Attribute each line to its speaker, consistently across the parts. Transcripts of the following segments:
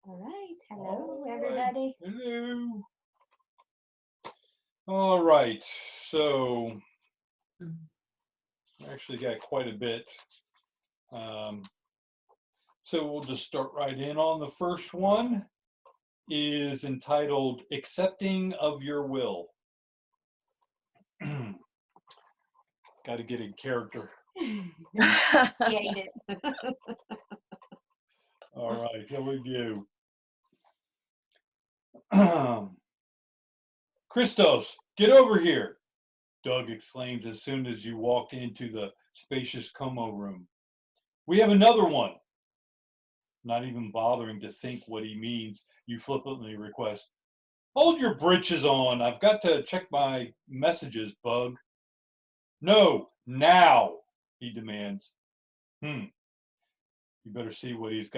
Speaker 1: All right. Hello,
Speaker 2: All right.
Speaker 1: everybody.
Speaker 2: Hello. All right. So I actually got quite a bit. Um, so we'll just start right in on the first one is entitled Accepting of Your Will. Got to get in character.
Speaker 1: Yeah, you did.
Speaker 2: All right, here we go. Christos, get over here, Doug exclaims as soon as you walk into the spacious Como room. We have another one. Not even bothering to think what he means, you flippantly request, hold your britches on. I've got to check my messages, Bug. No, now, he demands. Hmm, you better see what's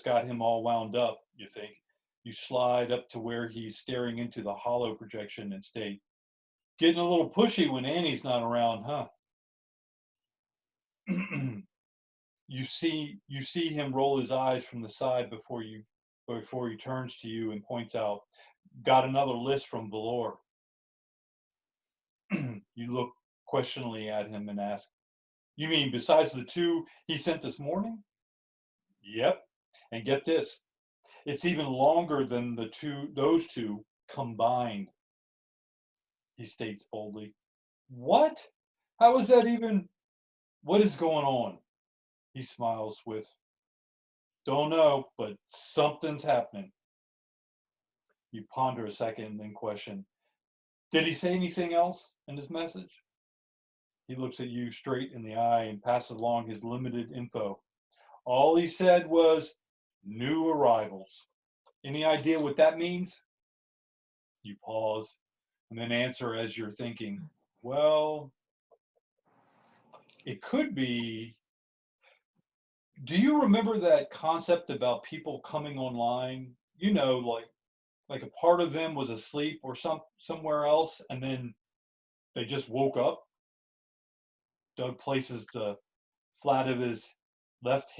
Speaker 2: got him all wound up, you think. You slide up to where he's staring into the hollow projection and state, getting a little pushy when Annie's not around, huh? You see him roll his eyes from the side before he turns to you and points out, got another list from Valor. You look questioningly at him and ask, you mean besides the two he sent this morning? Yep. And get this, it's even longer than those two combined, he states boldly. What? How is that even? What is going on? He smiles with, don't know, but something's happening. You ponder a second and then question, did he say anything else in his message? He looks at you straight in the eye and passes along his limited info. All he said was new arrivals. Any idea what that means? You pause and then answer as you're thinking, well, it could be. Do you remember that concept about people coming online? Like a part of them was asleep or somewhere else, and then they just woke up. Doug places the flat of his left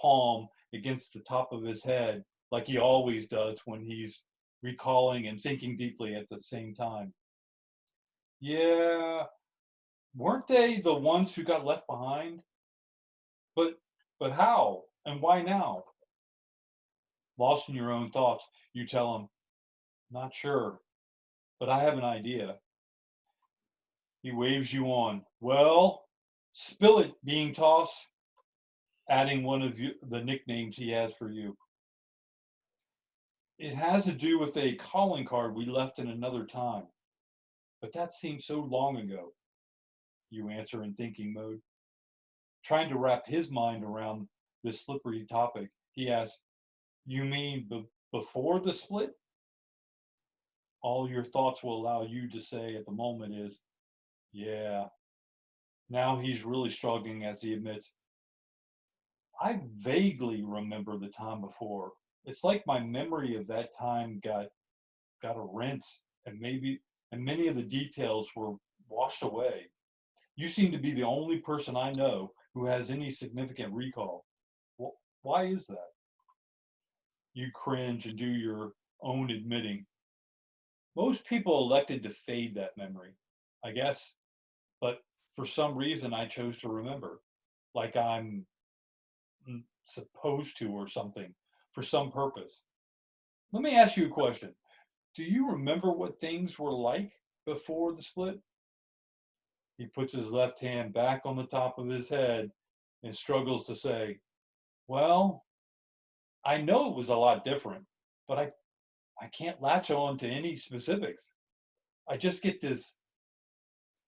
Speaker 2: palm against the top of his head, like he always does when he's recalling and thinking deeply at the same time. Yeah, weren't they the ones who got left behind? But but how and why now? Lost in your own thoughts, you tell him, not sure, but I have an idea. He waves you on. Well, spill it, being tossed, adding one of the nicknames he has for you. It has to do with a calling card we left in another time, but that seems so long ago, you answer in thinking mode. Trying to wrap his mind around this slippery topic, he asks, you mean before the split? All your thoughts will allow you to say at the moment is, yeah. Now he's really struggling as he admits, I vaguely remember the time before. It's like my memory of that time got a rinse, and many of the details were washed away. You seem to be the only person I know who has any significant recall. Well, why is that? You cringe and do your own admitting. Most people elected to fade that memory, I guess, but for some reason I chose to remember, like I'm supposed to or something, for some purpose. Let me ask you a question. Do you remember what things were like before the split? He puts his left hand back on the top of his head and struggles to say, well, I know it was a lot different, but I can't latch on to any specifics. I just get this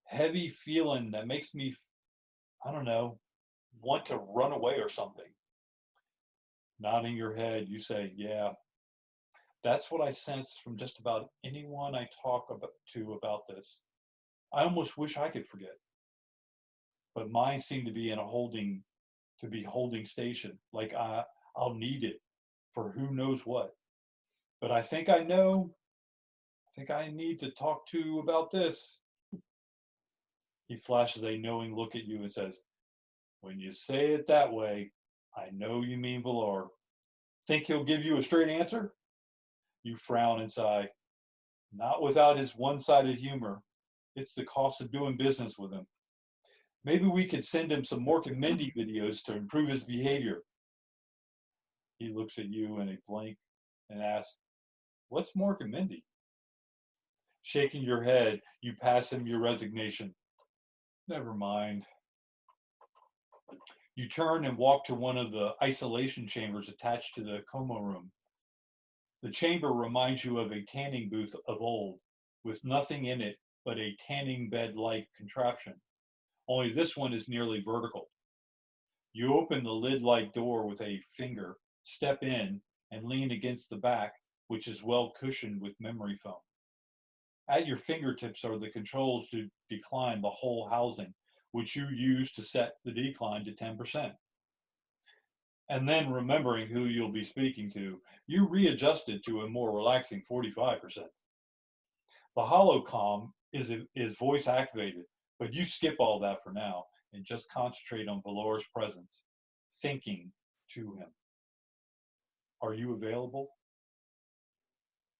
Speaker 2: heavy feeling that makes me, I don't know, want to run away or something. Nodding your head, you say, yeah, that's what I sense from just about anyone I to about this. I almost wish I could forget, but mine seem to be holding station. Like I'll need it for who knows what. But I think I know. I think I need to talk to about this. He flashes a knowing look at you and says, "When you say it that way, I know you mean Valor. Think he'll give you a straight answer? You frown and sigh. Not without his one-sided humor. It's the cost of doing business with him. Maybe we could send him some Mork and Mindy videos to improve his behavior. He looks at you in a blank and asks, what's Mork and Mindy? Shaking your head, you pass him your resignation. Never mind. You turn and walk to one of the isolation chambers attached to the coma room. The chamber reminds you of a tanning booth of old, with nothing in it but a tanning bed-like contraption. Only this one is nearly vertical. You open the lid-like door with a finger, step in, and lean against the back, which is well cushioned with memory foam. At your fingertips are the controls to decline the whole housing, which you use to set the decline to 10%. And then, remembering who you'll be speaking to, you readjust it to a more relaxing 45%. The holocom is voice activated, but you skip all that for now and just concentrate on Valor's presence, thinking to him. Are you available?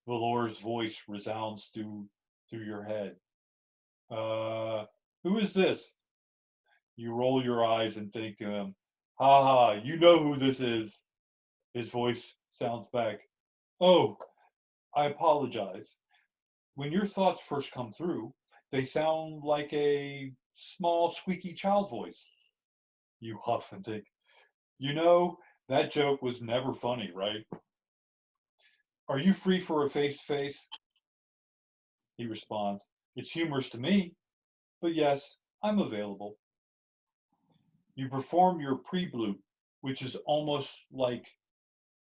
Speaker 2: Valor's voice resounds through your head. Who is this? You roll your eyes and think to him, ha ha, you know who this is. His voice sounds back. Oh, I apologize. When your thoughts first come through, they sound like a small, squeaky child voice. You huff and think, you know, that joke was never funny, right? Are you free for a face-to-face? He responds, it's humorous to me, but yes, I'm available. You perform your pre-bloop, which is almost like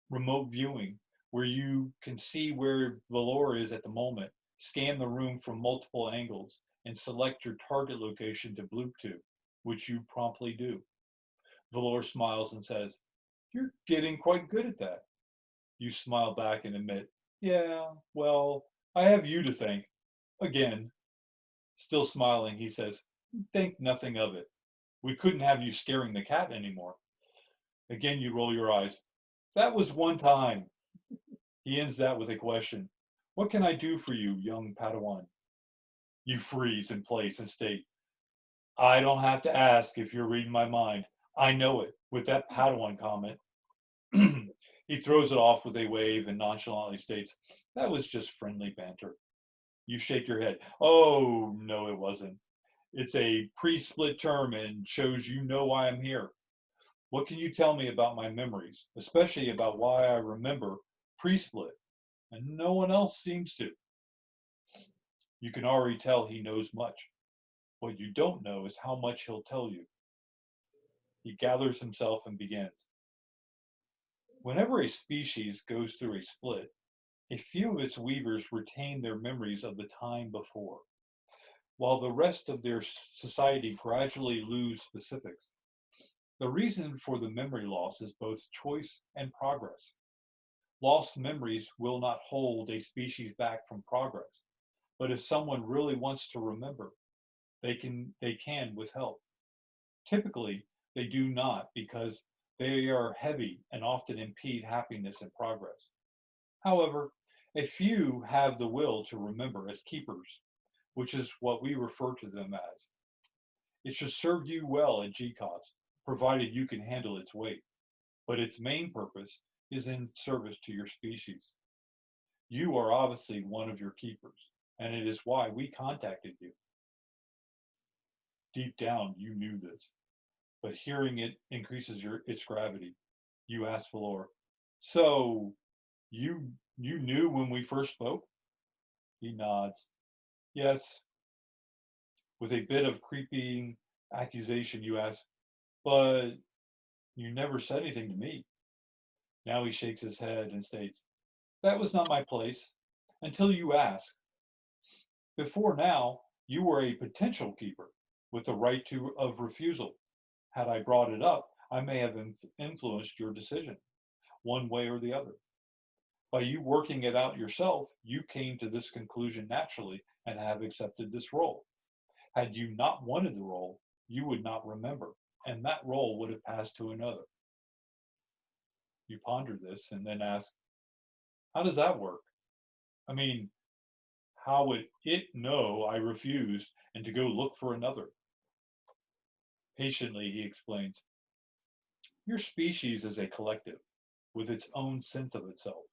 Speaker 2: remote viewing, where you can see where Valor is at the moment, scan the room from multiple angles, and select your target location to bloop to, which you promptly do. Valor smiles and says, you're getting quite good at that. You smile back and admit, yeah, well, I have you to thank. Again. Still smiling, he says, think nothing of it. We couldn't have you scaring the cat anymore. Again, you roll your eyes. That was one time. He ends that with a question. What can I do for you, young Padawan? You freeze in place and state, I don't have to ask if you're reading my mind. I know it, with that Padawan comment. He throws it off with a wave and nonchalantly states, that was just friendly banter. You shake your head. Oh, no, it wasn't. It's a pre-split term and shows you know why I'm here. What can you tell me about my memories, especially about why I remember pre-split? And no one else seems to. You can already tell he knows much. What you don't know is how much he'll tell you. He gathers himself and begins. Whenever a species goes through a split, a few of its weavers retain their memories of the time before, while the rest of their society gradually lose specifics. The reason for the memory loss is both choice and progress. Lost memories will not hold a species back from progress, but if someone really wants to remember, they can with help. Typically, they do not because they are heavy and often impede happiness and progress. However, a few have the will to remember as keepers, which is what we refer to them as. It should serve you well at GCOS, provided you can handle its weight, but its main purpose is in service to your species. You are obviously one of your keepers, and it is why we contacted you. Deep down, you knew this, but hearing it increases its gravity. You ask Valor, so you knew when we first spoke? He nods. Yes. With a bit of creeping accusation, you ask, but you never said anything to me. Now he shakes his head and states, that was not my place, until you asked. Before now, you were a potential keeper with the right of refusal. Had I brought it up, I may have influenced your decision, one way or the other. By you working it out yourself, you came to this conclusion naturally and have accepted this role. Had you not wanted the role, you would not remember, and that role would have passed to another. You ponder this and then ask, how does that work? I mean, how would it know I refused and to go look for another? Patiently, he explains, your species is a collective with its own sense of itself,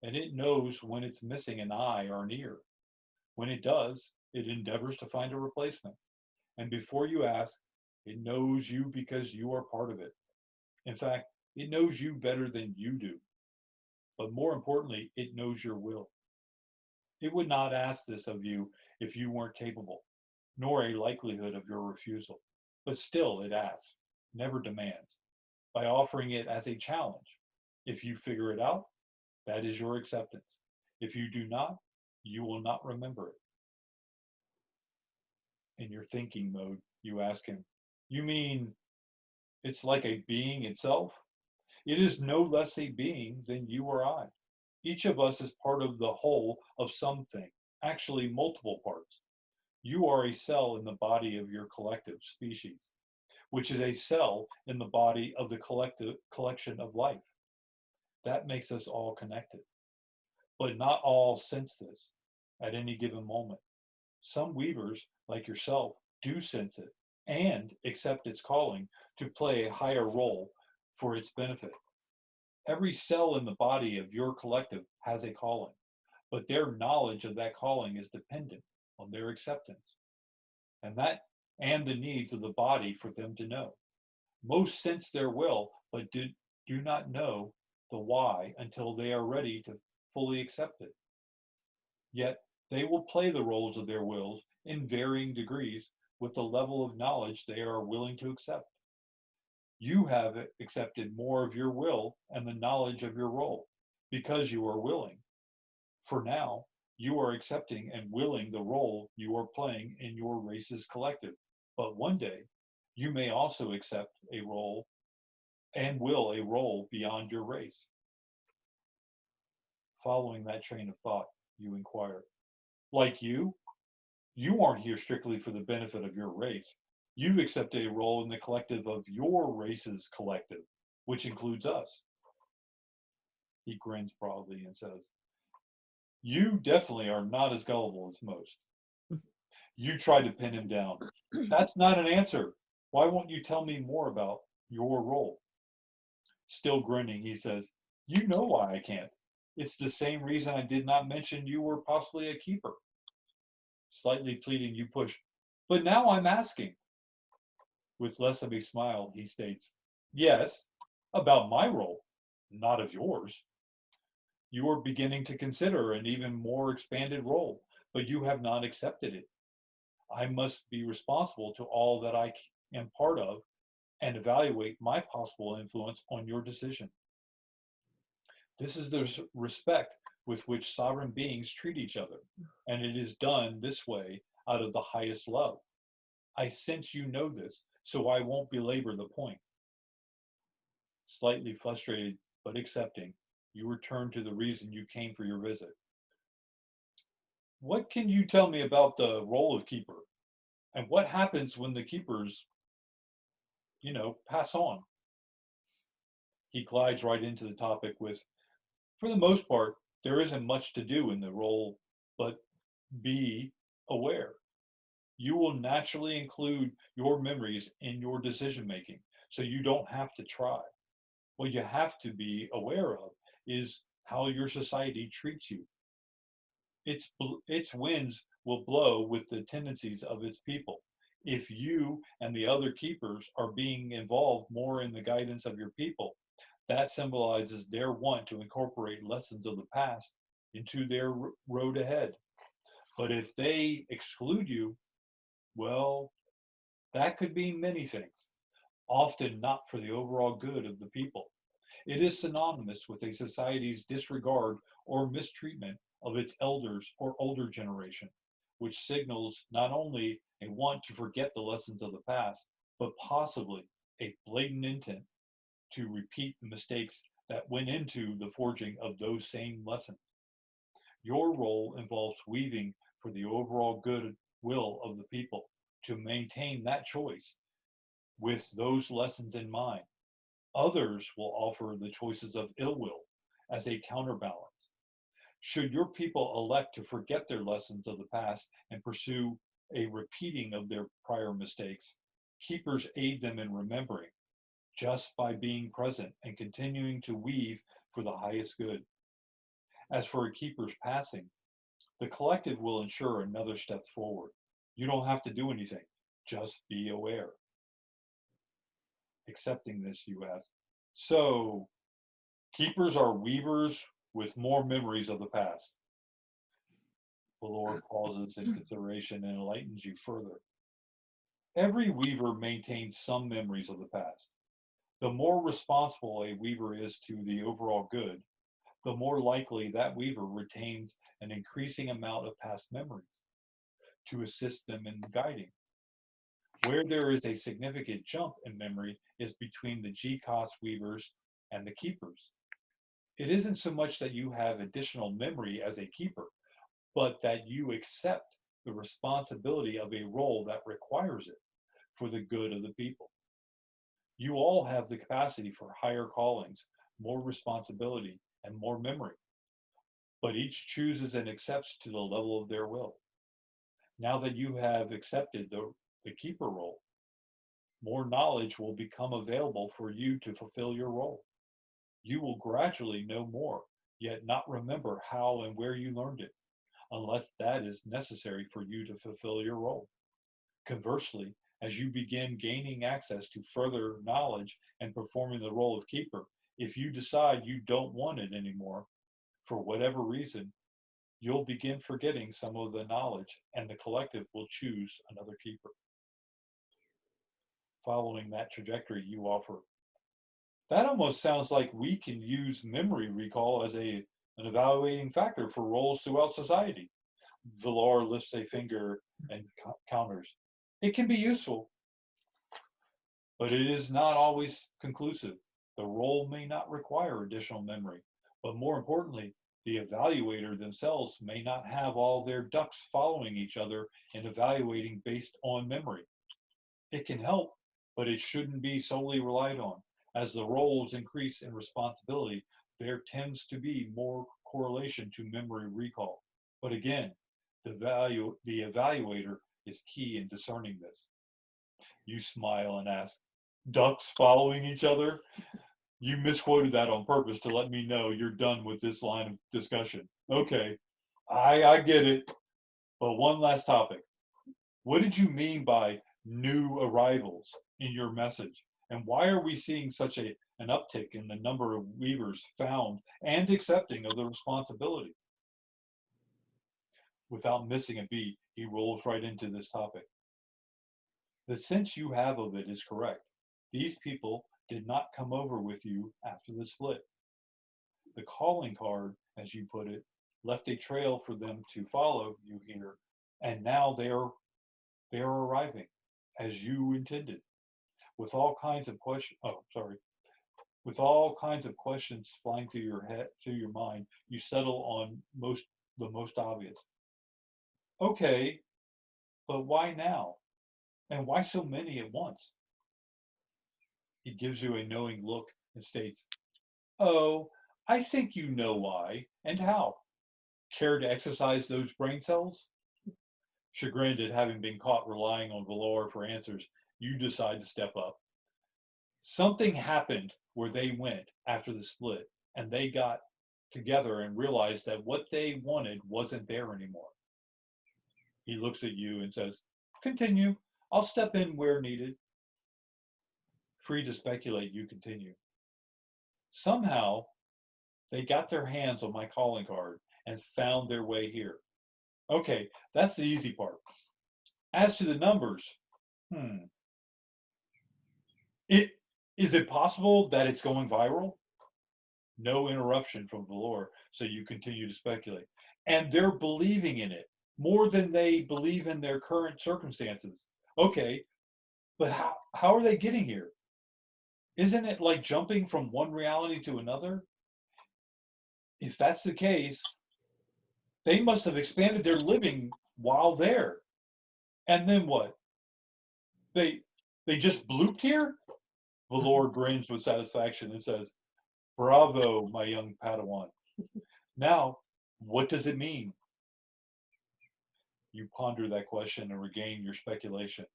Speaker 2: and it knows when it's missing an eye or an ear. When it does, it endeavors to find a replacement. And before you ask, it knows you because you are part of it. In fact, it knows you better than you do. But more importantly, it knows your will. It would not ask this of you if you weren't capable, nor a likelihood of your refusal. But still, it asks, never demands, by offering it as a challenge. If you figure it out, that is your acceptance. If you do not, you will not remember it. In your thinking mode, you ask him, you mean it's like a being itself? It is no less a being than you or I. Each of us is part of the whole of something, actually multiple parts. You are a cell in the body of your collective species, which is a cell in the body of the collective collection of life. That makes us all connected. But not all sense this at any given moment. Some weavers, like yourself, do sense it and accept its calling to play a higher role for its benefit. Every cell in the body of your collective has a calling, but their knowledge of that calling is dependent on their acceptance and the needs of the body for them to know. Most sense their will, but do not know the why until they are ready to fully accept it. Yet they will play the roles of their wills in varying degrees with the level of knowledge they are willing to accept. You have accepted more of your will and the knowledge of your role because you are willing. For now, you are accepting and willing the role you are playing in your race's collective. But one day, you may also accept a role and will a role beyond your race. Following that train of thought, you inquire, like you aren't here strictly for the benefit of your race. You've accepted a role in the collective of your race's collective, which includes us. He grins broadly and says, you definitely are not as gullible as most. You tried to pin him down. That's not an answer. Why won't you tell me more about your role? Still grinning, he says, you know why I can't. It's the same reason I did not mention you were possibly a keeper. Slightly pleading, you push. But now I'm asking. With less of a smile, he states, yes, about my role, not of yours. You are beginning to consider an even more expanded role, but you have not accepted it. I must be responsible to all that I am part of and evaluate my possible influence on your decision. This is the respect with which sovereign beings treat each other, and it is done this way out of the highest love. I sense you know this, so I won't belabor the point. Slightly frustrated but accepting, you return to the reason you came for your visit. What can you tell me about the role of keeper? And what happens when the keepers, pass on? He glides right into the topic with, for the most part, there isn't much to do in the role, but be aware. You will naturally include your memories in your decision making, so you don't have to try. What you have to be aware of is how your society treats you. Its winds will blow with the tendencies of its people. If you and the other keepers are being involved more in the guidance of your people, that symbolizes their want to incorporate lessons of the past into their road ahead. But if they exclude you, well, that could mean many things, often not for the overall good of the people. It is synonymous with a society's disregard or mistreatment of its elders or older generation, which signals not only a want to forget the lessons of the past, but possibly a blatant intent to repeat the mistakes that went into the forging of those same lessons. Your role involves weaving for the overall good will of the people to maintain that choice with those lessons in mind. Others will offer the choices of ill will as a counterbalance. Should your people elect to forget their lessons of the past and pursue a repeating of their prior mistakes, keepers aid them in remembering just by being present and continuing to weave for the highest good. As for a keeper's passing, the collective will ensure another step forward. You don't have to do anything, just be aware. Accepting this, you ask. So, keepers are weavers with more memories of the past. The Lord pauses in consideration and enlightens you further. Every weaver maintains some memories of the past. The more responsible a weaver is to the overall good, the more likely that weaver retains an increasing amount of past memories to assist them in guiding. Where there is a significant jump in memory is between the GCOS weavers and the keepers. It isn't so much that you have additional memory as a keeper, but that you accept the responsibility of a role that requires it for the good of the people. You all have the capacity for higher callings, more responsibility, and more memory, but each chooses and accepts to the level of their will. Now that you have accepted the keeper role, more knowledge will become available for you to fulfill your role. You will gradually know more, yet not remember how and where you learned it, unless that is necessary for you to fulfill your role. Conversely, as you begin gaining access to further knowledge and performing the role of keeper, if you decide you don't want it anymore, for whatever reason, you'll begin forgetting some of the knowledge and the collective will choose another keeper. Following that trajectory you offer, that almost sounds like we can use memory recall as an evaluating factor for roles throughout society. Villar lifts a finger and counters. It can be useful, but it is not always conclusive. The role may not require additional memory, but more importantly, the evaluator themselves may not have all their ducks following each other and evaluating based on memory. It can help, but it shouldn't be solely relied on. As the roles increase in responsibility, there tends to be more correlation to memory recall. But again, the evaluator is key in discerning this. You smile and ask, ducks following each other? You misquoted that on purpose to let me know you're done with this line of discussion. Okay, I get it. But one last topic. What did you mean by new arrivals in your message? And why are we seeing such an uptick in the number of weavers found and accepting of the responsibility? Without missing a beat, he rolls right into this topic. The sense you have of it is correct. These people did not come over with you after the split. The calling card, as you put it, left a trail for them to follow you here, and now they are arriving as you intended. With all kinds of questions, with all kinds of questions flying through your head, through your mind, you settle on the most obvious. Okay, but why now? And why so many at once? He gives you a knowing look and states, oh, I think you know why and how. Care to exercise those brain cells? Chagrined at having been caught relying on Valor for answers, you decide to step up. Something happened where they went after the split, and they got together and realized that what they wanted wasn't there anymore. He looks at you and says, continue. I'll step in where needed. Free to speculate, you continue. Somehow, they got their hands on my calling card and found their way here. Okay, that's the easy part. As to the numbers, it is it possible that it's going viral? No interruption from Valor, so you continue to speculate. And they're believing in it more than they believe in their current circumstances. Okay, but how are they getting here? Isn't it like jumping from one reality to another? If that's the case, they must have expanded their living while there. And then what? They just blooped here? Valor grins with satisfaction and says, "Bravo, my young Padawan. Now, what does it mean?" You ponder that question and regain your speculation.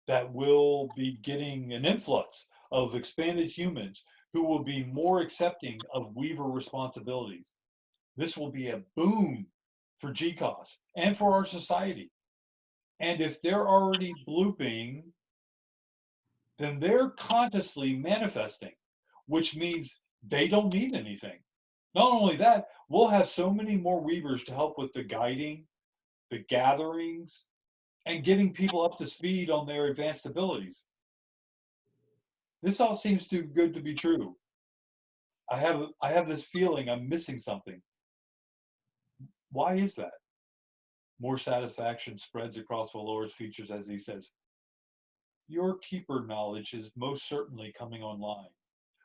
Speaker 2: That will be getting an influx of expanded humans who will be more accepting of Weaver responsibilities. This will be a boom for GCOS and for our society. And if they're already blooping, then they're consciously manifesting, which means they don't need anything. Not only that, we'll have so many more Weavers to help with the guiding, the gatherings, and getting people up to speed on their advanced abilities. This all seems too good to be true. I have this feeling I'm missing something. Why is that? More satisfaction spreads across Valor's features as he says, "Your keeper knowledge is most certainly coming online.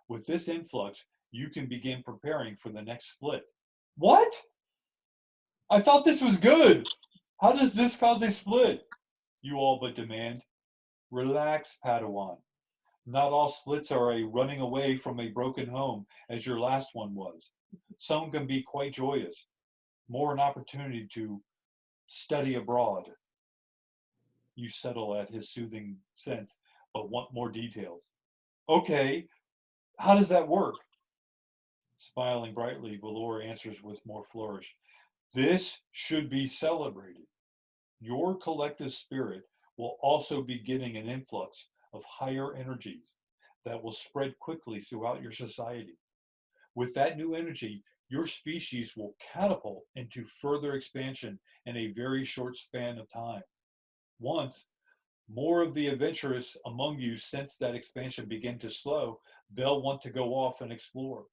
Speaker 2: With this influx, you can begin preparing for the next split." What? I thought this was good. How does this cause a split? You all but demand. Relax, Padawan. Not all splits are a running away from a broken home, as your last one was. Some can be quite joyous, more an opportunity to study abroad. You settle at his soothing sense, but want more details. Okay, how does that work? Smiling brightly, Valor answers with more flourish. This should be celebrated. Your collective spirit will also be getting an influx of higher energies that will spread quickly throughout your society. With that new energy, your species will catapult into further expansion in a very short span of time. Once more of the adventurous among you sense that expansion begin to slow, they'll want to go off and explore.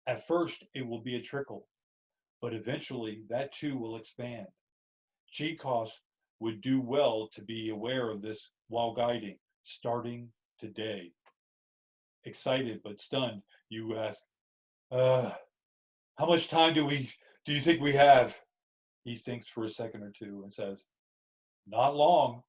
Speaker 2: At first, it will be a trickle, but eventually that too will expand. GCOS would do well to be aware of this while guiding, starting today. Excited but stunned, you ask, uh, how much time do you think we have? He thinks for a second or two and says, not long,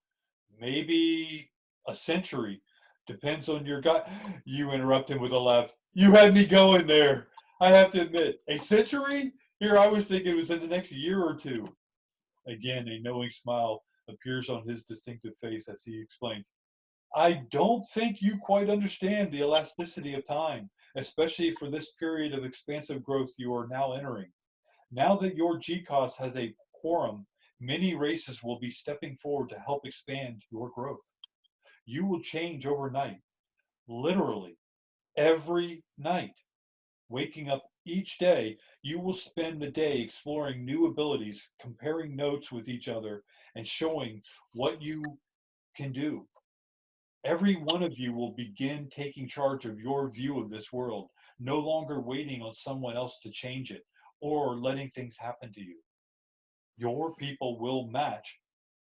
Speaker 2: maybe a century. Depends on your gut. You interrupt him with a laugh. You had me going there. I have to admit, a century? Here I was thinking it was in the next year or two. Again, a knowing smile appears on his distinctive face as he explains, I don't think you quite understand the elasticity of time, especially for this period of expansive growth you are now entering. Now that your GCOS has a quorum, many races will be stepping forward to help expand your growth. You will change overnight, literally every night. Waking up each day, you will spend the day exploring new abilities, comparing notes with each other, and showing what you can do. Every one of you will begin taking charge of your view of this world, no longer waiting on someone else to change it or letting things happen to you. Your people will match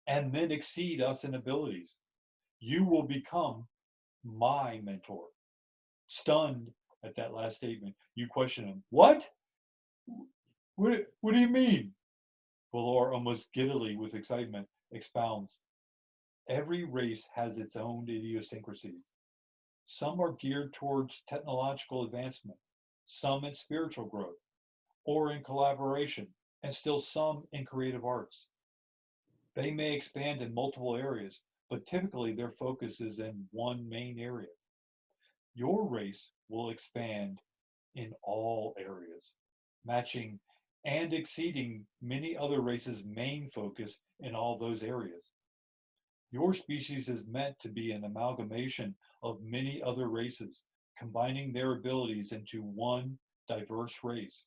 Speaker 2: and then exceed us in abilities. You will become my mentor. Stunned at that last statement, you question him. What? What do you mean? Valor, almost giddily with excitement, expounds. Every race has its own idiosyncrasies. Some are geared towards technological advancement, some in spiritual growth or in collaboration, and still some in creative arts. They may expand in multiple areas, but typically their focus is in one main area. Your race will expand in all areas, matching and exceeding many other races' main focus in all those areas. Your species is meant to be an amalgamation of many other races, combining their abilities into one diverse race.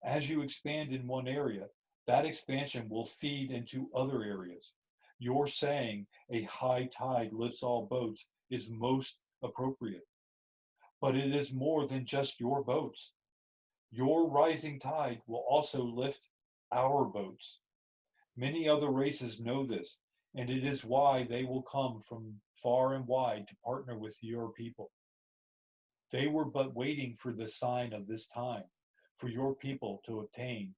Speaker 2: As you expand in one area, that expansion will feed into other areas. Your saying, a high tide lifts all boats, is most appropriate. But it is more than just your boats. Your rising tide will also lift our boats. Many other races know this, and it is why they will come from far and wide to partner with your people. They were but waiting for the sign of this time, for your people to obtain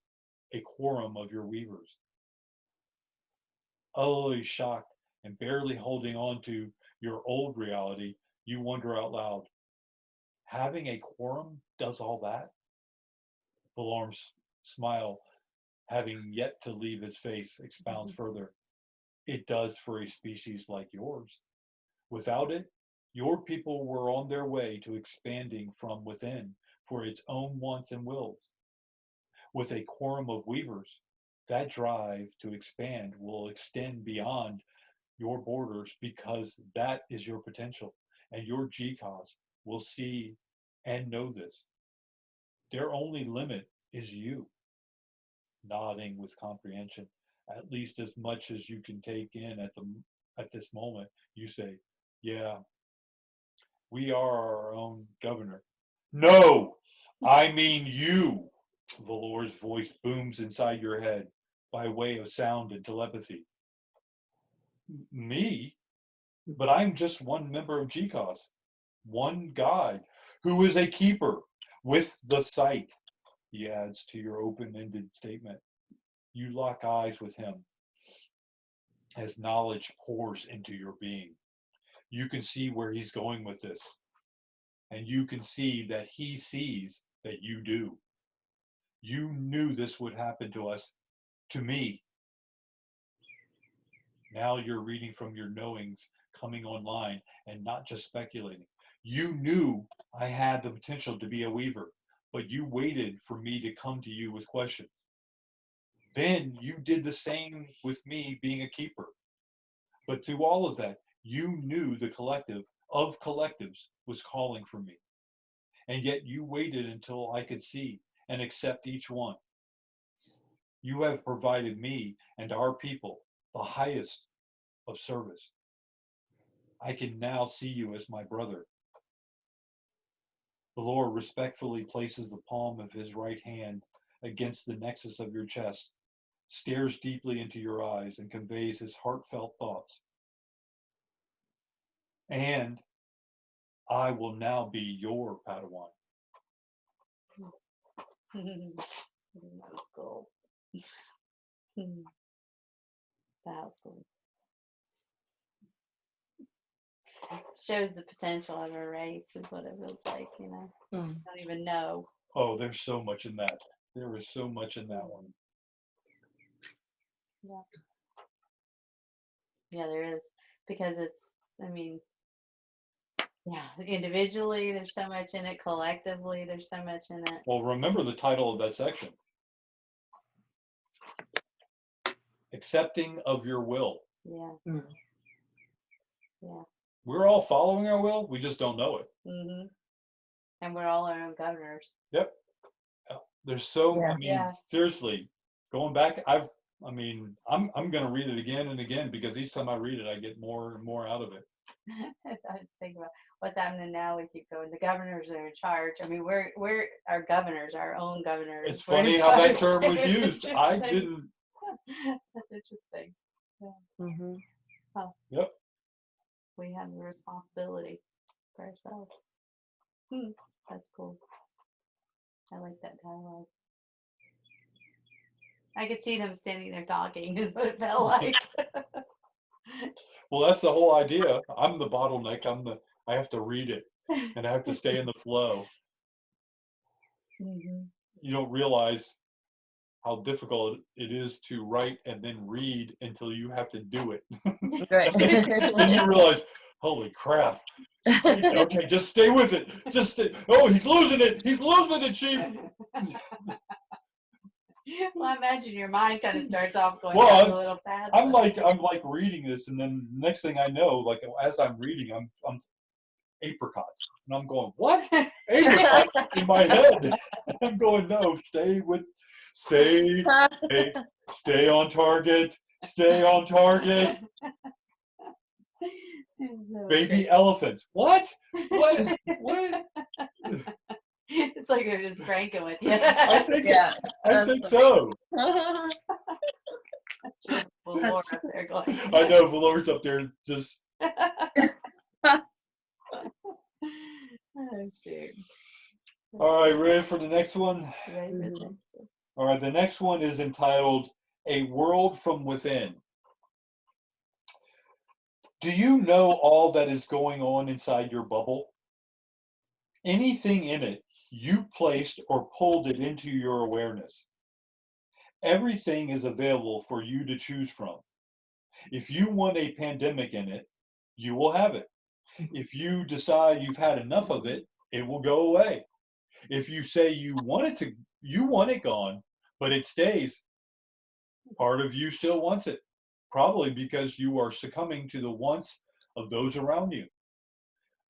Speaker 2: a quorum of your weavers. Utterly shocked and barely holding on to your old reality, You wonder out loud, having a quorum does all that? Valorm's smile, having yet to leave his face, expounds further. It does for a species like yours. Without it, your people were on their way to expanding from within for its own wants and wills. With a quorum of weavers, that drive to expand will extend beyond your borders because that is your potential, and your GCOS will see and know this. Their only limit is you. Nodding with comprehension, at least as much as you can take in at this moment, you say, "Yeah, we are our own governor." "No, I mean you." Valor's voice booms inside your head by way of sound and telepathy. "Me? But I'm just one member of GCOS, one guide who is a keeper with the sight," he adds to your open-ended statement. You lock eyes with him as knowledge pours into your being. You can see where he's going with this, and you can see that he sees that you do. You knew this would happen to us, to me. Now you're reading from your knowings coming online and not just speculating. You knew I had the potential to be a weaver, but you waited for me to come to you with questions. Then you did the same with me being a keeper. But through all of that, you knew the collective of collectives was calling for me. And yet you waited until I could see and accept each one. You have provided me and our people the highest of service. I can now see you as my brother. The Lord respectfully places the palm of his right hand against the nexus of your chest, stares deeply into your eyes, and conveys his heartfelt thoughts. And I will now be your Padawan.
Speaker 1: That was cool. That was cool. Shows the potential of a race is what it feels like, you know. Don't even know.
Speaker 2: Oh, there's so much in that. There is so much in that one.
Speaker 1: Yeah. Yeah, there is. Because it's, I mean, yeah, individually there's so much in it, collectively there's so much in it.
Speaker 2: Well, remember the title of that section. Accepting of your will.
Speaker 1: Yeah. Yeah.
Speaker 2: We're all following our will, we just don't know it.
Speaker 1: Mm-hmm. And we're all our own governors.
Speaker 2: Yep. There's so, I mean, seriously, going back, I'm going to read it again and again because each time I read it, I get more and more out of it.
Speaker 1: I just think about what's happening now. We keep going. The governors are in charge. I mean, we're our governors, our own governors.
Speaker 2: It's funny how that term was used. I didn't.
Speaker 1: That's interesting. Yeah.
Speaker 3: Mm-hmm.
Speaker 1: Oh.
Speaker 2: Yep.
Speaker 1: We have the responsibility for ourselves. That's cool. I like that dialogue. I could see them standing there talking is what it felt like.
Speaker 2: Well, that's the whole idea. I'm the bottleneck. I have to read it and I have to stay in the flow.
Speaker 1: Mm-hmm.
Speaker 2: You don't realize how difficult it is to write and then read until you have to do it.
Speaker 3: Right.
Speaker 2: Then you realize, holy crap. Okay, just stay with it. Just stay. Oh, he's losing it. He's losing it, Chief.
Speaker 1: Well, I imagine your mind kind of starts off going
Speaker 2: Well,
Speaker 1: down a little path.
Speaker 2: I'm like reading this, and then next thing I know, like as I'm reading, I'm apricots, and I'm going, what? Apricots in my head. I'm going, no, stay on target, stay on target. Baby elephants. What?
Speaker 1: It's like they're just cranking with you.
Speaker 2: I think so.
Speaker 1: Valor up there going.
Speaker 2: I know Valor's up there just.
Speaker 1: Oh, shoot.
Speaker 2: All right, ready for the next one?
Speaker 1: Mm-hmm.
Speaker 2: All right, the next one is entitled A World from Within. Do you know all that is going on inside your bubble? Anything in it, you placed or pulled it into your awareness. Everything is available for you to choose from. If you want a pandemic in it, you will have it. If you decide you've had enough of it, it will go away. If you say you want it gone, but it stays, part of you still wants it. Probably because you are succumbing to the wants of those around you.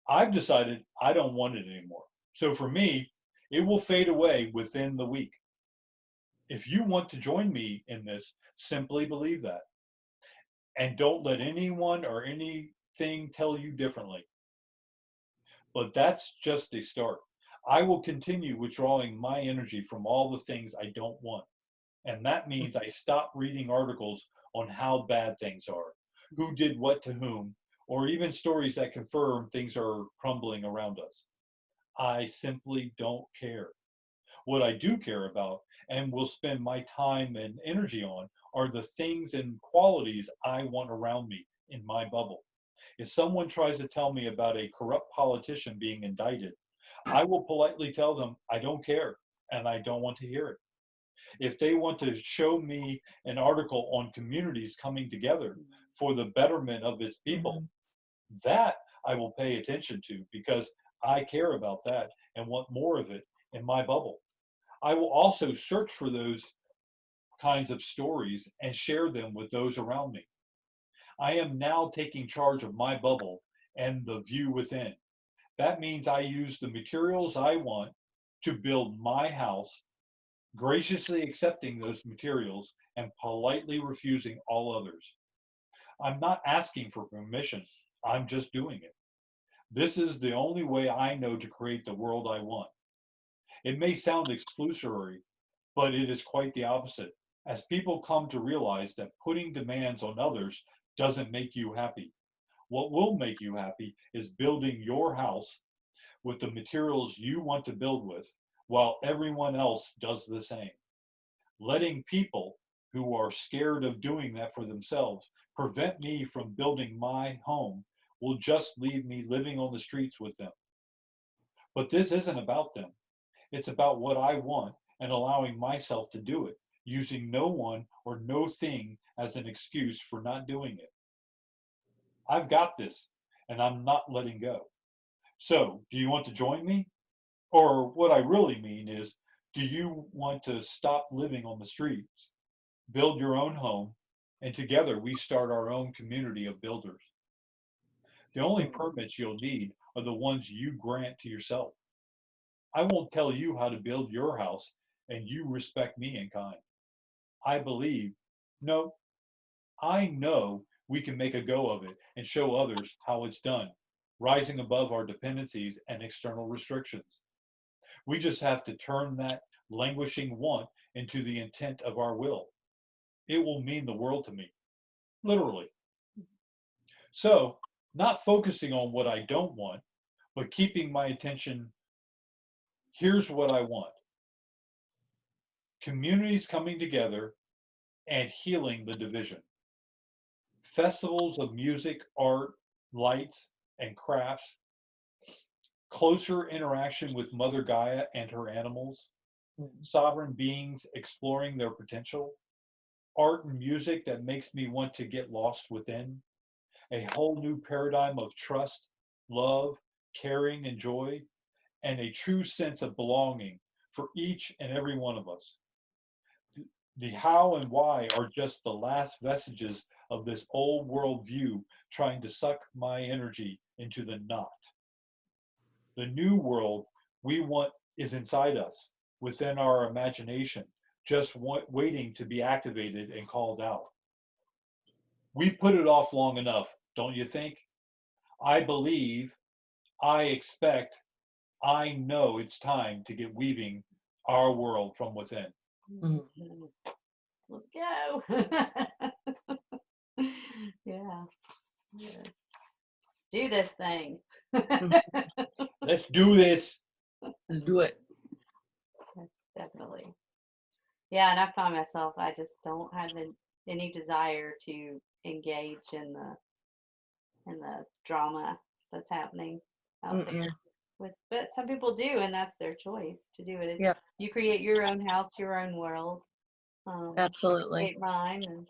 Speaker 2: I've decided I don't want it anymore. So for me, it will fade away within the week. If you want to join me in this, simply believe that. And don't let anyone or anything tell you differently. But that's just a start. I will continue withdrawing my energy from all the things I don't want. And that means I stop reading articles on how bad things are, who did what to whom, or even stories that confirm things are crumbling around us. I simply don't care. What I do care about and will spend my time and energy on are the things and qualities I want around me in my bubble. If someone tries to tell me about a corrupt politician being indicted, I will politely tell them I don't care and I don't want to hear it. If they want to show me an article on communities coming together for the betterment of its people, that I will pay attention to because I care about that and want more of it in my bubble. I will also search for those kinds of stories and share them with those around me. I am now taking charge of my bubble and the view within. That means I use the materials I want to build my house, graciously accepting those materials and politely refusing all others. I'm not asking for permission, I'm just doing it. This is the only way I know to create the world I want. It may sound exclusory, but it is quite the opposite. As people come to realize that putting demands on others doesn't make you happy. What will make you happy is building your house with the materials you want to build with, while everyone else does the same. Letting people who are scared of doing that for themselves prevent me from building my home will just leave me living on the streets with them. But this isn't about them. It's about what I want and allowing myself to do it, using no one or no thing as an excuse for not doing it. I've got this, and I'm not letting go. So, do you want to join me? Or what I really mean is, do you want to stop living on the streets, build your own home, and together we start our own community of builders? The only permits you'll need are the ones you grant to yourself. I won't tell you how to build your house, and you respect me in kind. I believe, no, I know we can make a go of it and show others how it's done, rising above our dependencies and external restrictions. We just have to turn that languishing want into the intent of our will. It will mean the world to me, literally. So, not focusing on what I don't want, but keeping my attention, here's what I want: communities coming together and healing the division. Festivals of music, art, lights, and crafts, closer interaction with Mother Gaia and her animals, sovereign beings exploring their potential, art and music that makes me want to get lost within, a whole new paradigm of trust, love, caring, and joy, and a true sense of belonging for each and every one of us. The how and why are just the last vestiges of this old world view trying to suck my energy into the not. The new world we want is inside us, within our imagination, just waiting to be activated and called out. We put it off long enough, don't you think? I believe, I expect, I know it's time to get weaving our world from within.
Speaker 1: Let's go. Yeah. Let's do this thing.
Speaker 2: Let's do this.
Speaker 3: Let's do it.
Speaker 1: That's definitely. Yeah, and I find myself, I just don't have any desire to engage in the and the drama that's happening out
Speaker 3: Mm-mm.
Speaker 1: there. But some people do, and that's their choice to do it.
Speaker 3: Yep.
Speaker 1: You create your own house, your own world.
Speaker 3: Absolutely.
Speaker 1: Create mine, and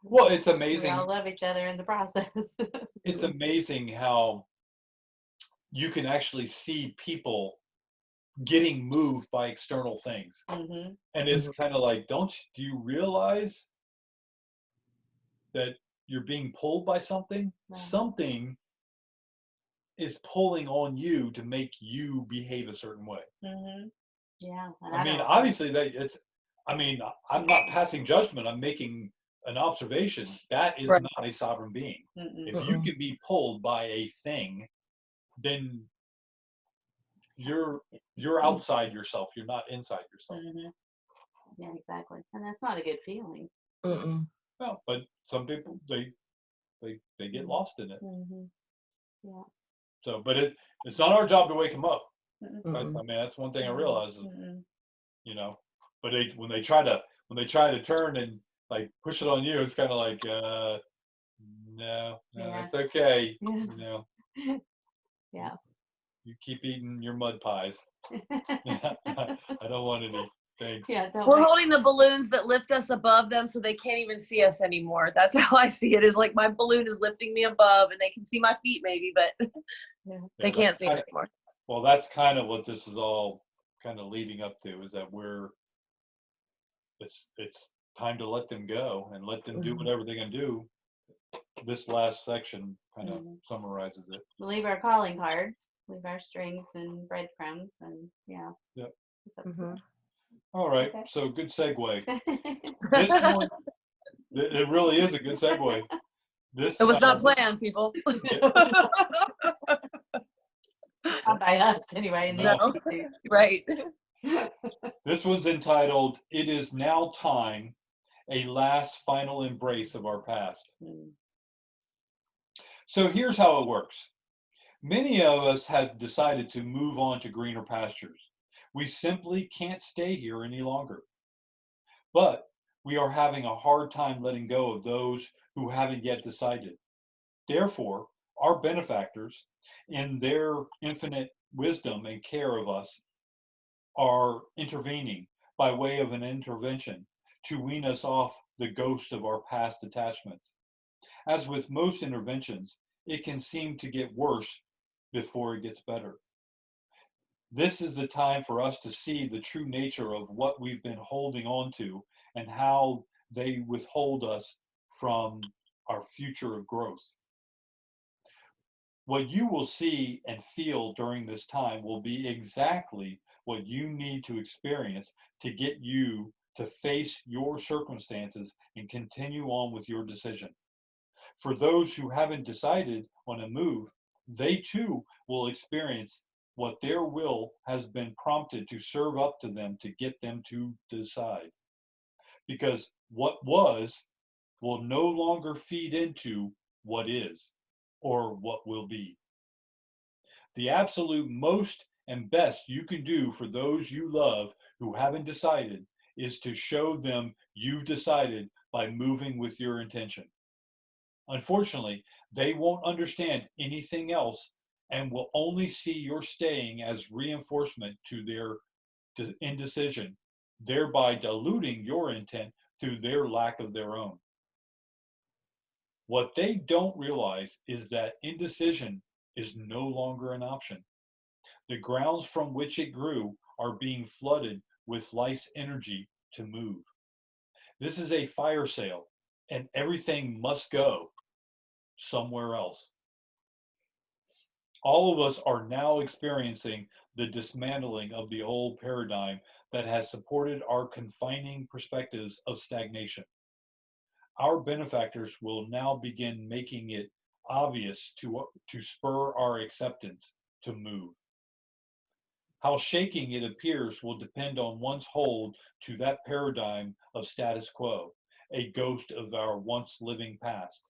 Speaker 2: Well, it's
Speaker 1: we
Speaker 2: amazing.
Speaker 1: all love each other in the process.
Speaker 2: It's amazing how you can actually see people getting moved by external things.
Speaker 1: Mm-hmm.
Speaker 2: And it's kind of like, do you realize that you're being pulled by something?
Speaker 1: Right.
Speaker 2: Something is pulling on you to make you behave a certain way.
Speaker 1: Mm-hmm. Yeah. And
Speaker 2: I mean,
Speaker 1: don't-
Speaker 2: obviously I'm not passing judgment. I'm making an observation. That is
Speaker 3: Right.
Speaker 2: not a sovereign being.
Speaker 1: Mm-mm.
Speaker 2: If you can be pulled by a thing, then you're outside yourself. You're not inside yourself.
Speaker 1: Mm-hmm. Yeah, exactly. And that's not a good feeling.
Speaker 3: Mm-mm.
Speaker 2: Well, but some people they get lost in it.
Speaker 1: Mm-hmm. Yeah.
Speaker 2: So, but it's not our job to wake them up.
Speaker 1: Mm-mm.
Speaker 2: I mean, that's one thing I realize is,
Speaker 1: Mm-mm.
Speaker 2: you know, but when they try to turn and like push it on you, it's kind of like, no,
Speaker 1: Yeah.
Speaker 2: it's okay.
Speaker 1: Yeah.
Speaker 2: You know,
Speaker 1: Yeah.
Speaker 2: you keep eating your mud pies. I don't want any. Thanks.
Speaker 1: Yeah. Don't
Speaker 3: We're
Speaker 1: wait.
Speaker 3: holding the balloons that lift us above them so they can't even see us anymore. That's how I see it, is like my balloon is lifting me above and they can see my feet maybe, but
Speaker 1: Yeah.
Speaker 3: they can't see it anymore.
Speaker 2: Well, that's kind of what this is all kind of leading up to, is that it's time to let them go and let them do whatever they're going to do. This last section kind of summarizes it.
Speaker 1: We'll leave our calling cards, leave our strings and breadcrumbs, and yeah.
Speaker 2: Yep.
Speaker 1: It's up to them.
Speaker 2: All right,
Speaker 1: Okay.
Speaker 2: so good segue. This one, it really is a good segue. This
Speaker 3: It was not planned, people.
Speaker 1: Not by us anyway. In these
Speaker 3: No.
Speaker 1: suits.
Speaker 3: Right.
Speaker 2: This one's entitled, "It is Now Time, a Last Final Embrace of Our Past."
Speaker 1: Mm.
Speaker 2: So here's how it works. Many of us have decided to move on to greener pastures. We simply can't stay here any longer. But we are having a hard time letting go of those who haven't yet decided. Therefore, our benefactors, in their infinite wisdom and care of us, are intervening by way of an intervention to wean us off the ghost of our past attachments. As with most interventions, it can seem to get worse before it gets better. This is the time for us to see the true nature of what we've been holding on to and how they withhold us from our future of growth. What you will see and feel during this time will be exactly what you need to experience to get you to face your circumstances and continue on with your decision. For those who haven't decided on a move, they too will experience what their will has been prompted to serve up to them to get them to decide. Because what was will no longer feed into what is or what will be. The absolute most and best you can do for those you love who haven't decided is to show them you've decided by moving with your intention. Unfortunately, they won't understand anything else and will only see your staying as reinforcement to their indecision, thereby diluting your intent through their lack of their own. What they don't realize is that indecision is no longer an option. The grounds from which it grew are being flooded with life's energy to move. This is a fire sale, and everything must go somewhere else. All of us are now experiencing the dismantling of the old paradigm that has supported our confining perspectives of stagnation. Our benefactors will now begin making it obvious to spur our acceptance to move. How shaking it appears will depend on one's hold to that paradigm of status quo, a ghost of our once living past.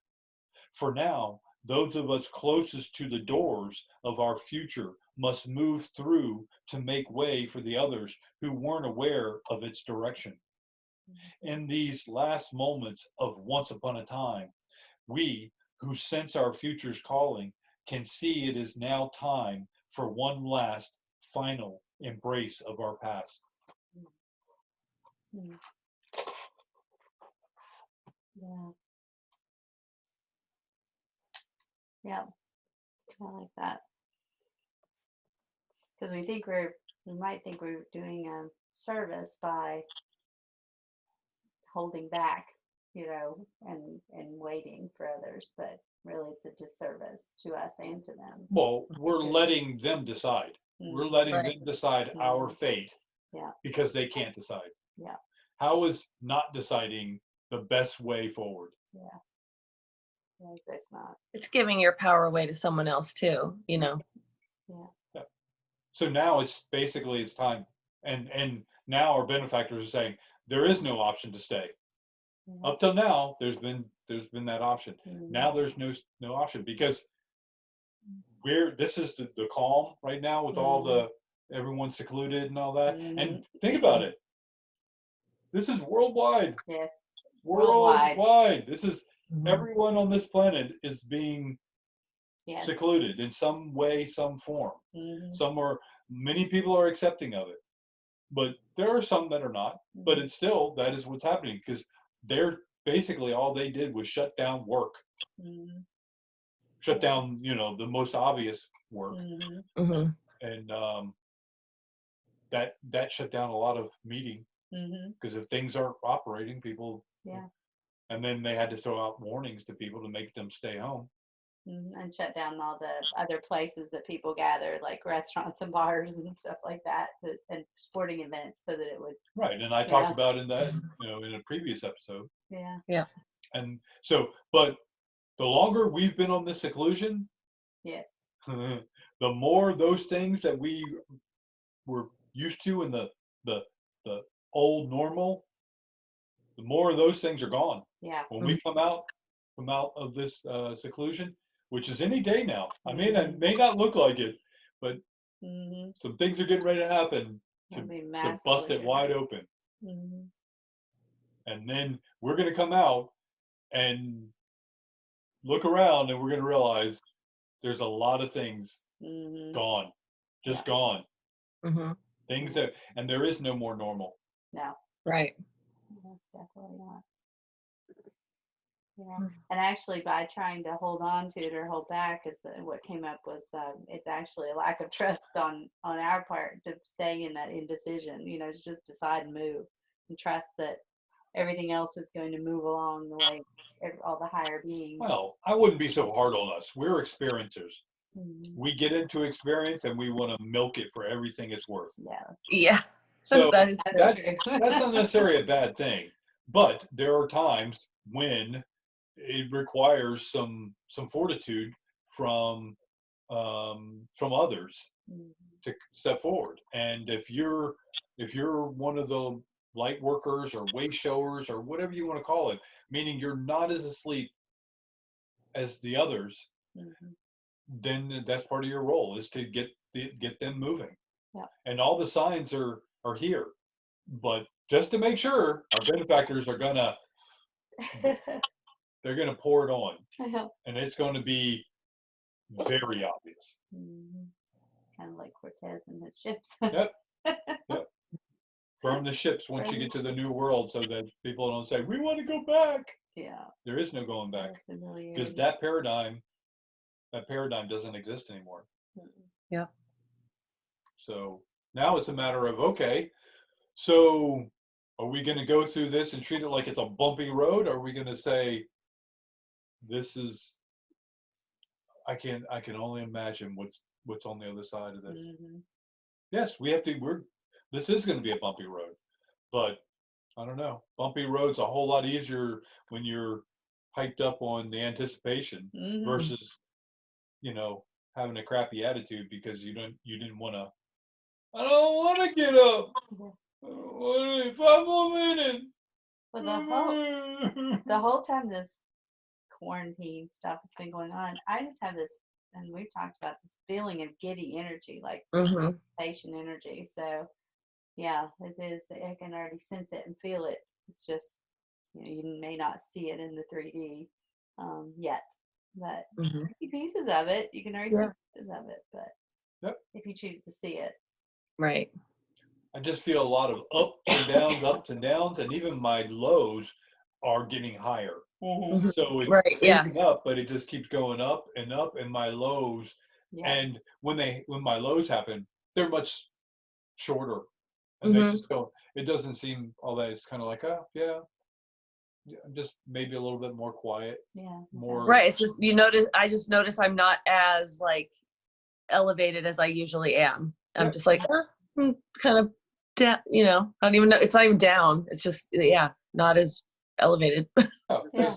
Speaker 2: For now, those of us closest to the doors of our future must move through to make way for the others who weren't aware of its direction. In these last moments of once upon a time, we, who sense our future's calling can see it is now time for one last final embrace of our past.
Speaker 1: Mm. Yeah. Yeah. I like that. Because we might think we're doing a service by holding back, and waiting for others, but really it's a disservice to us and to them.
Speaker 2: Well, we're letting them decide. We're letting
Speaker 3: Right.
Speaker 2: them decide our fate
Speaker 1: Yeah.
Speaker 2: because they can't decide.
Speaker 1: Yeah.
Speaker 2: How is not deciding the best way forward?
Speaker 1: Yeah. Like it's not.
Speaker 3: It's giving your power away to someone else too,
Speaker 1: Yeah.
Speaker 2: So now it's basically it's time, and now our benefactors are saying there is no option to stay.
Speaker 1: Yeah.
Speaker 2: Up till now, there's been that option.
Speaker 1: Mhm.
Speaker 2: Now there's no option because this is the calm right now with all the everyone secluded and all that. And think about it. This is worldwide.
Speaker 1: Yes.
Speaker 2: Worldwide. This is everyone on this planet is being
Speaker 1: Yes.
Speaker 2: secluded in some way, some form.
Speaker 1: Mhm.
Speaker 2: Many people are accepting of it, but there are some that are not. But it's still, that is what's happening because they're basically all they did was shut down work,
Speaker 1: Mhm.
Speaker 2: shut down, the most obvious work,
Speaker 1: Mhm.
Speaker 2: and that shut down a lot of meeting
Speaker 1: Mhm.
Speaker 2: because if things aren't operating, people.
Speaker 1: Yeah.
Speaker 2: And then they had to throw out warnings to people to make them stay home.
Speaker 1: And shut down all the other places that people gather, like restaurants and bars and stuff like that, and sporting events, so that it would.
Speaker 2: Right, and I talked about in that, in a previous episode.
Speaker 1: Yeah.
Speaker 3: Yeah.
Speaker 2: And so, but the longer we've been on this seclusion,
Speaker 1: Yeah.
Speaker 2: the more those things that we were used to in the old normal, the more of those things are gone.
Speaker 1: Yeah.
Speaker 2: When we come out of this seclusion, which is any day now. I mean, it may not look like it, but some things are getting ready to happen to bust it wide open. And then we're going to come out and look around and we're going to realize there's a lot of things gone, just gone. Things and there is no more normal.
Speaker 1: No.
Speaker 3: Right.
Speaker 1: No, definitely not. Yeah. And actually, by trying to hold on to it or hold back, what came up was it's actually a lack of trust on our part to stay in that indecision. To just decide and move and trust that everything else is going to move along the way all the higher beings.
Speaker 2: Well, I wouldn't be so hard on us. We're experiencers. We get into experience and we want to milk it for everything it's worth.
Speaker 1: Yes.
Speaker 3: Yeah.
Speaker 2: So
Speaker 1: that's true.
Speaker 2: That's not necessarily a bad thing, but there are times when it requires some fortitude from others to step forward. And if you're one of the light workers or way showers or whatever you want to call it, meaning you're not as asleep as the others, then that's part of your role is to get them moving.
Speaker 1: Yeah.
Speaker 2: And all the signs are here, but just to make sure, our benefactors are gonna they're gonna pour it on, and it's going to be very obvious.
Speaker 1: Kind of like Cortez and his ships.
Speaker 2: Yep. Burn the ships once you get to the new world, so that people don't say we want to go back.
Speaker 1: Yeah.
Speaker 2: There is no going back because that paradigm doesn't exist anymore.
Speaker 3: Yeah.
Speaker 2: So now it's a matter of, okay, so are we going to go through this and treat it like it's a bumpy road? Or are we going to say, this is, I can only imagine what's on the other side of this. Yes, this is going to be a bumpy road, but I don't know. Bumpy road's a whole lot easier when you're hyped up on the anticipation versus, having a crappy attitude because you didn't want to. I don't want to get up. 5 more minutes.
Speaker 1: Well, the whole time this quarantine stuff has been going on, I just have this, and we've talked about this feeling of giddy energy, like patient energy. So, yeah, it is. I can already sense it and feel it. It's just, you may not see it in the 3D yet, but
Speaker 3: Mhm.
Speaker 1: you see pieces of it. You can already see
Speaker 3: Yeah.
Speaker 1: pieces of it, but
Speaker 2: Yep.
Speaker 1: if you choose to see it.
Speaker 3: Right.
Speaker 2: I just feel a lot of ups and downs, and even my lows are getting higher.
Speaker 3: Mhm.
Speaker 2: So it's
Speaker 3: Right. Yeah.
Speaker 2: phasing up, but it just keeps going up, and my lows.
Speaker 1: Yeah.
Speaker 2: And when my lows happen, they're much shorter, and they
Speaker 3: Mhm.
Speaker 2: just don't. It doesn't seem all that. It's kind of like, oh yeah, just maybe a little bit more quiet,
Speaker 1: Yeah.
Speaker 2: more.
Speaker 3: Right. It's just I just notice I'm not as like elevated as I usually am. I'm
Speaker 2: Yep.
Speaker 3: just like kind of down, I don't even know. It's not even down. It's just not as elevated.
Speaker 2: Oh,
Speaker 1: Yeah.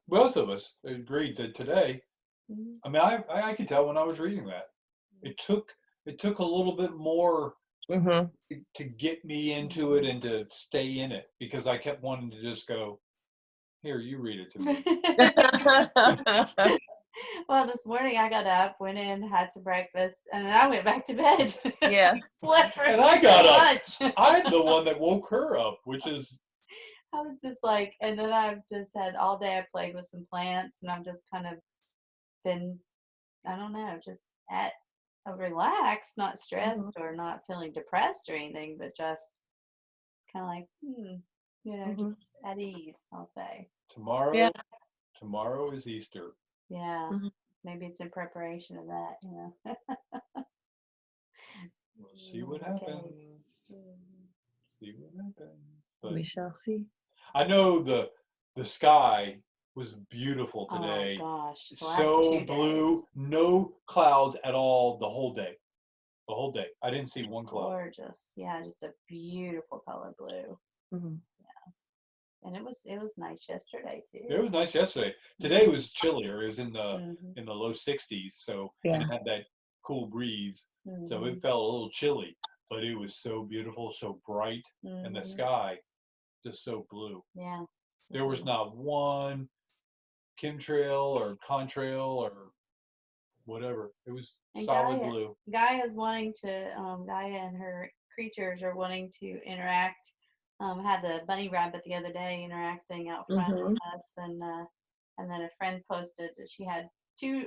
Speaker 2: both of us agreed that today.
Speaker 1: Mhm.
Speaker 2: I mean, I could tell when I was reading that. It took a little bit more
Speaker 3: Mhm.
Speaker 2: to get me into it and to stay in it, because I kept wanting to just go, here, you read it to me.
Speaker 1: Well, this morning I got up, went in, had some breakfast, and then I went back to bed.
Speaker 3: Yeah.
Speaker 1: Slept for
Speaker 2: And I got up.
Speaker 1: lunch.
Speaker 2: I'm the one that woke her up, which is
Speaker 1: I was just like, and then I've just had all day. I played with some plants, and I've just kind of been, I don't know, just at relaxed, not stressed
Speaker 3: Mhm.
Speaker 1: or not feeling depressed or anything, but just kind of like,
Speaker 3: Mhm.
Speaker 1: just at ease, I'll say.
Speaker 2: tomorrow.
Speaker 3: Yeah.
Speaker 2: Tomorrow is Easter.
Speaker 1: Yeah.
Speaker 3: Mhm.
Speaker 1: Maybe it's in preparation of that.
Speaker 2: We'll see what
Speaker 1: Okay.
Speaker 2: happens. See what happens. But
Speaker 3: We shall see.
Speaker 2: I know the sky was beautiful
Speaker 1: Oh
Speaker 2: today.
Speaker 1: gosh, the last
Speaker 2: So
Speaker 1: 2 days.
Speaker 2: blue, no clouds at all the whole day. The whole day. I didn't see one cloud.
Speaker 1: Gorgeous. Yeah, just a beautiful color blue.
Speaker 3: Mhm.
Speaker 1: And it was nice yesterday too.
Speaker 2: It was nice yesterday. Today was chillier. It was in the
Speaker 1: Mhm.
Speaker 2: low 60s, so
Speaker 3: Yeah.
Speaker 2: and it had that cool breeze, so it
Speaker 1: Mhm.
Speaker 2: felt a little chilly. But it was so beautiful, so bright, and the
Speaker 1: Mhm.
Speaker 2: sky just so blue.
Speaker 1: Yeah.
Speaker 2: There was not one chemtrail or contrail or whatever. It was
Speaker 1: And
Speaker 2: solid blue.
Speaker 1: Gaia's wanting to, Gaia and her creatures are wanting to interact. Had the bunny rabbit the other day interacting out front with
Speaker 3: Mhm.
Speaker 1: us, and then a friend posted that she had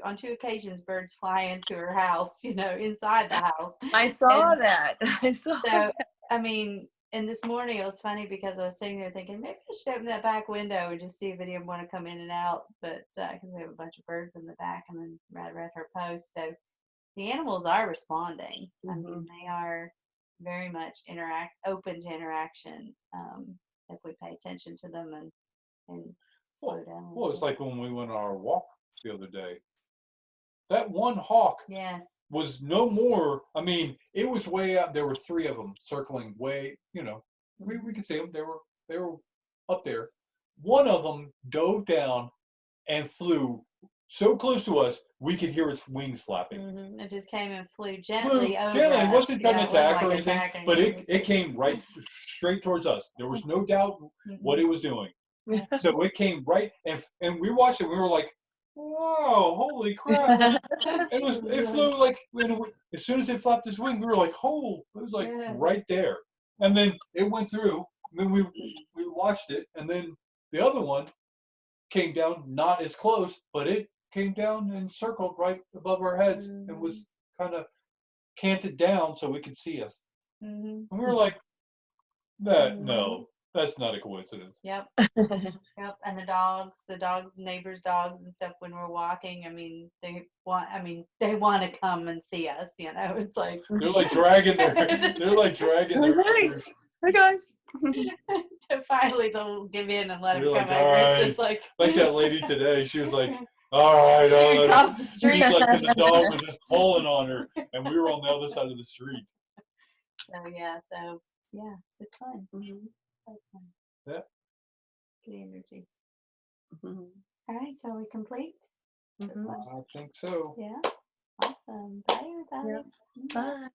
Speaker 1: on two occasions birds fly into her house, inside the house.
Speaker 3: I saw
Speaker 1: And
Speaker 3: that. I saw
Speaker 1: so,
Speaker 3: that.
Speaker 1: I mean, and this morning it was funny because I was sitting there thinking maybe I should open that back window and just see if any of them want to come in and out. But because we have a bunch of birds in the back, and then read her post, so the animals are responding. I mean,
Speaker 3: Mhm.
Speaker 1: they are very much open to interaction if we pay attention to them and slow down a
Speaker 2: Well,
Speaker 1: little
Speaker 2: it's
Speaker 1: bit.
Speaker 2: like when we went on our walk the other day. That one hawk
Speaker 1: Yes.
Speaker 2: was no more. I mean, it was way out. There were three of them circling way. We could see them. They were up there. One of them dove down and flew so close to us we could hear its wings flapping.
Speaker 1: It just came and flew
Speaker 2: Flew
Speaker 1: gently over
Speaker 2: gently. It
Speaker 1: us.
Speaker 2: wasn't trying to
Speaker 1: Yeah, it wasn't
Speaker 2: attack or
Speaker 1: like
Speaker 2: anything,
Speaker 1: attacking.
Speaker 2: but
Speaker 1: It
Speaker 2: it came right straight towards us. There was no doubt what it was doing. So it came right, and we watched it. We were like, "Whoa, holy crap!" It flew like as soon as it flapped its wing, we were like, "Oh!" It was like
Speaker 1: Yeah.
Speaker 2: right there, and then it went through. And then we watched it, and then the other one came down, not as close, but it came down and circled right above our heads and was kind of canted down so it could see us.
Speaker 1: Mm-hmm.
Speaker 2: And we were like, no, that's not a coincidence.
Speaker 1: Yep. Yep. And the dogs, neighbors' dogs and stuff when we're walking, I mean, they want to come and see us, It's like
Speaker 2: They're like dragging their ears.
Speaker 3: Hey guys.
Speaker 1: so finally they'll give in and let
Speaker 2: They're
Speaker 1: them
Speaker 2: like,
Speaker 1: come
Speaker 2: all
Speaker 1: over.
Speaker 2: right.
Speaker 1: It's like
Speaker 2: That lady today, she was like, all right.
Speaker 1: she even crossed the street.
Speaker 2: She's like, because the dog was just pulling on her, and we were on the other side of the street.
Speaker 1: So yeah, it's fun. It's fun.
Speaker 2: Yeah.
Speaker 1: Good energy.
Speaker 3: Mhm.
Speaker 1: All right, so are we complete?
Speaker 3: Mhm.
Speaker 2: I think so.
Speaker 1: Yeah. Awesome. Bye everybody.
Speaker 3: Yep. Bye.